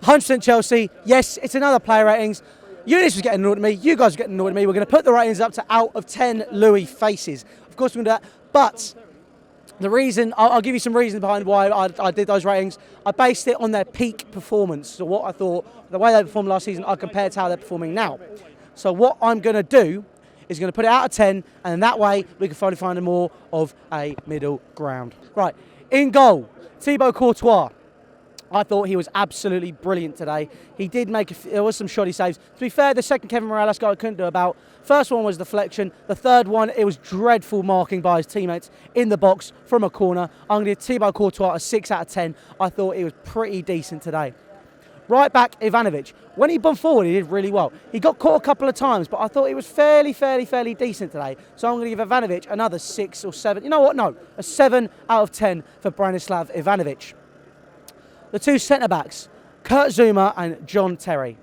100% Chelsea. Yes, it's another player ratings. Eunice was getting annoyed at me. You guys are getting annoyed at me. We're going to put the ratings up to out of 10 Louis faces. Of course, we're going to do that. But the reason, I'll give you some reason behind why I did those ratings. I based it on their peak performance. So what I thought, the way they performed last season, I compared to how they're performing now. So what I'm going to do is going to put it out of 10, and that way we can finally find more of a middle ground. Right, in goal, Thibaut Courtois. I thought he was absolutely brilliant today. He did there was some shoddy saves. To be fair, the second Kevin Morales goal I couldn't do about. First one was deflection. The third one, it was dreadful marking by his teammates in the box from a corner. I'm going to give Thibaut Courtois a 6 out of 10. I thought he was pretty decent today. Right back, Ivanovic. When he bumped forward, he did really well. He got caught a couple of times, but I thought he was fairly decent today. So I'm going to give Ivanovic another 6 or 7. You know what? No, a 7 out of 10 for Branislav Ivanovic. The two centre-backs, Kurt Zouma and John Terry.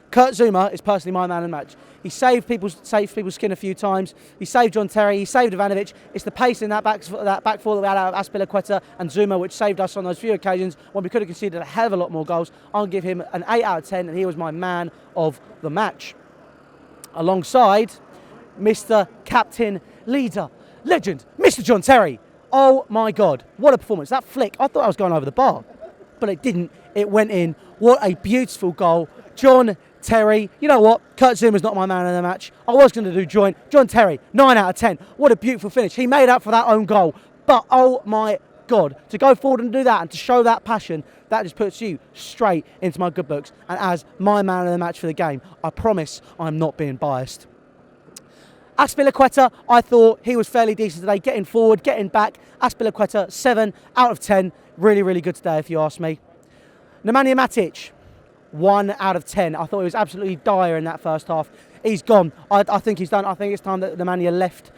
Kurt Zouma is personally my man in the match. He saved people's skin a few times. He saved John Terry. He saved Ivanovic. It's the pace in that back four that we had out of Azpilicueta and Zouma which saved us on those few occasions when we could have conceded a hell of a lot more goals. I'll give him an 8 out of 10, and he was my man of the match. Alongside Mr. Captain, Leader, Legend, Mr. John Terry. Oh my God, what a performance. That flick, I thought I was going over the bar, but it didn't. It went in. What a beautiful goal. John Terry, you know what? Kurt Zouma's not my man in the match. I was going to do joint. John Terry, 9 out of 10. What a beautiful finish. He made up for that own goal. But oh my God, to go forward and do that and to show that passion, that just puts you straight into my good books. And as my man in the match for the game, I promise I'm not being biased. Azpilicueta, I thought he was fairly decent today, getting forward, getting back. Azpilicueta, 7 out of 10. Really, really good today, if you ask me. Nemanja Matic, 1 out of 10. I thought he was absolutely dire in that first half. He's gone. I think he's done. I think it's time that Nemanja left.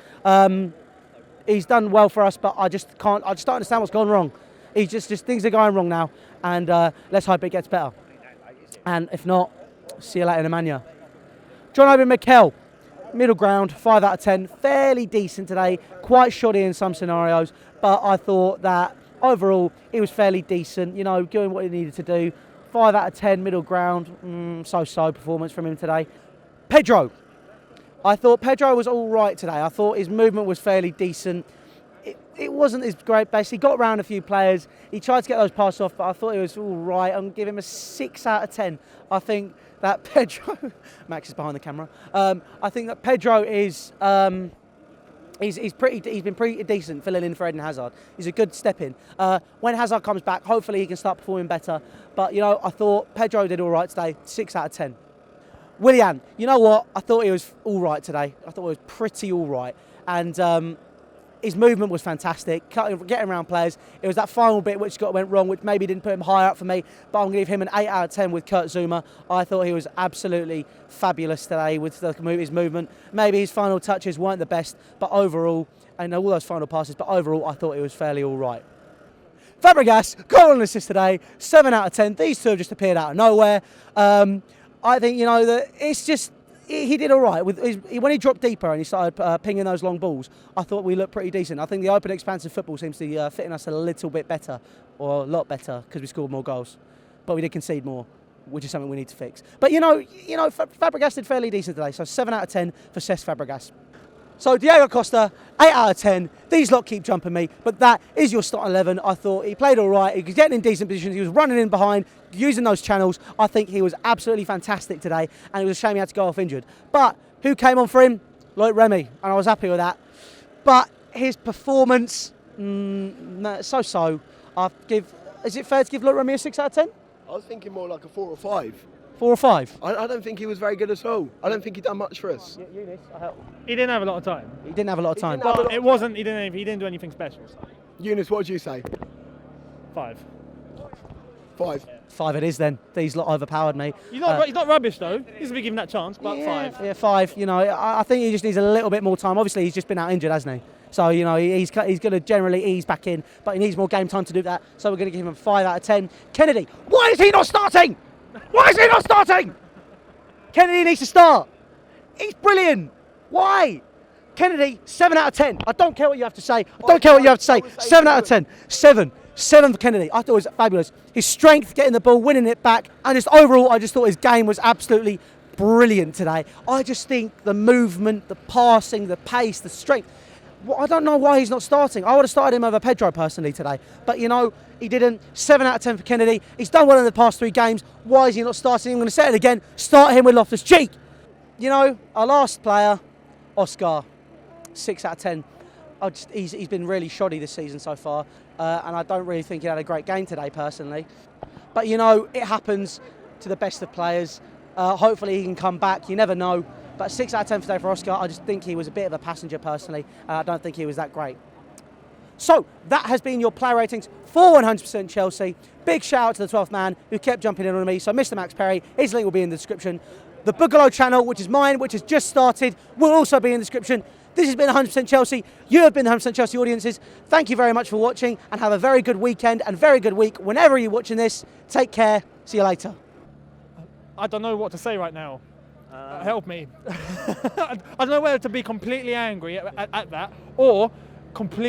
He's done well for us, but I just don't understand what's gone wrong. He's just things are going wrong now, and let's hope it gets better. And if not, see you later, Nemanja. John Obi Mikel, middle ground, 5 out of 10. Fairly decent today. Quite shoddy in some scenarios, but I thought that overall he was fairly decent. You know, doing what he needed to do. 5 out of 10, middle ground. So-so performance from him today. Pedro. I thought Pedro was all right today. I thought his movement was fairly decent. It wasn't his great best. He got around a few players. He tried to get those passes off, but I thought he was all right. I'm going to give him a 6 out of 10. I think that Pedro... Max is behind the camera. I think that Pedro is... He's been pretty decent filling in for Eden Hazard. He's a good step in. When Hazard comes back, hopefully he can start performing better. But, you know, I thought Pedro did all right today. 6 out of 10. Willian, you know what? I thought he was all right today. I thought he was pretty all right. And his movement was fantastic, getting around players. It was that final bit which went wrong, which maybe didn't put him higher up for me. But I'm going to give him an 8 out of 10 with Kurt Zouma. I thought he was absolutely fabulous today with his movement. Maybe his final touches weren't the best, but overall, I know all those final passes, but overall I thought he was fairly all right. Fabregas, goal and assist today, 7 out of 10. These two have just appeared out of nowhere. I think, you know, that it's just, he did all right. When he dropped deeper and he started pinging those long balls, I thought we looked pretty decent. I think the open, expansive football seems to be fitting us a little bit better, or a lot better, because we scored more goals. But we did concede more, which is something we need to fix. But, you know, Fabregas did fairly decent today, so 7 out of 10 for Cesc Fabregas. So Diego Costa, 8 out of 10. These lot keep jumping me, but that is your starting 11. I thought he played all right. He was getting in decent positions. He was running in behind, using those channels. I think he was absolutely fantastic today, and it was a shame he had to go off injured. But who came on for him? Loic Remy, and I was happy with that. But his performance, so-so. Is it fair to give Loic Remy a 6 out of 10? I was thinking more like a 4 or 5. 4 or 5? I don't think he was very good at all. I don't think he done much for us. He didn't have a lot of time. He didn't have a lot of time. But it wasn't. He didn't do anything special. So. Eunice, what would you say? 5. 5. 5 it is then. These lot overpowered me. He's not rubbish though. He's to be given that chance, but 5. Yeah, 5. You know, I think he just needs a little bit more time. Obviously, he's just been out injured, hasn't he? So, you know, he's going to generally ease back in, but he needs more game time to do that. So we're going to give him a 5 out of 10. Kennedy, why is he not starting? Why is he not starting? Kennedy needs to start. He's brilliant. Why? Kennedy, 7 out of 10. I don't care what you have to say. 7 out of 10. 7. 7 for Kennedy. I thought it was fabulous. His strength, getting the ball, winning it back, and just overall, I just thought his game was absolutely brilliant today. I just think the movement, the passing, the pace, the strength. Well, I don't know why he's not starting. I would have started him over Pedro personally today. But, you know, he didn't. 7 out of 10 for Kennedy. He's done well in the past 3 games. Why is he not starting? I'm going to say it again. Start him with Loftus-Cheek. You know, our last player, Oscar, 6 out of 10. He's been really shoddy this season so far. And I don't really think he had a great game today personally. But, you know, it happens to the best of players. Hopefully he can come back. You never know. But 6 out of 10 today for Oscar. I just think he was a bit of a passenger personally. I don't think he was that great. So that has been your player ratings for 100% Chelsea. Big shout out to the 12th man who kept jumping in on me. So Mr. Max Perry, his link will be in the description. The Boogaloo channel, which is mine, which has just started, will also be in the description. This has been 100% Chelsea. You have been the 100% Chelsea audiences. Thank you very much for watching and have a very good weekend and very good week whenever you're watching this. Take care. See you later. I don't know what to say right now. Help me. I don't know whether to be completely angry at that or completely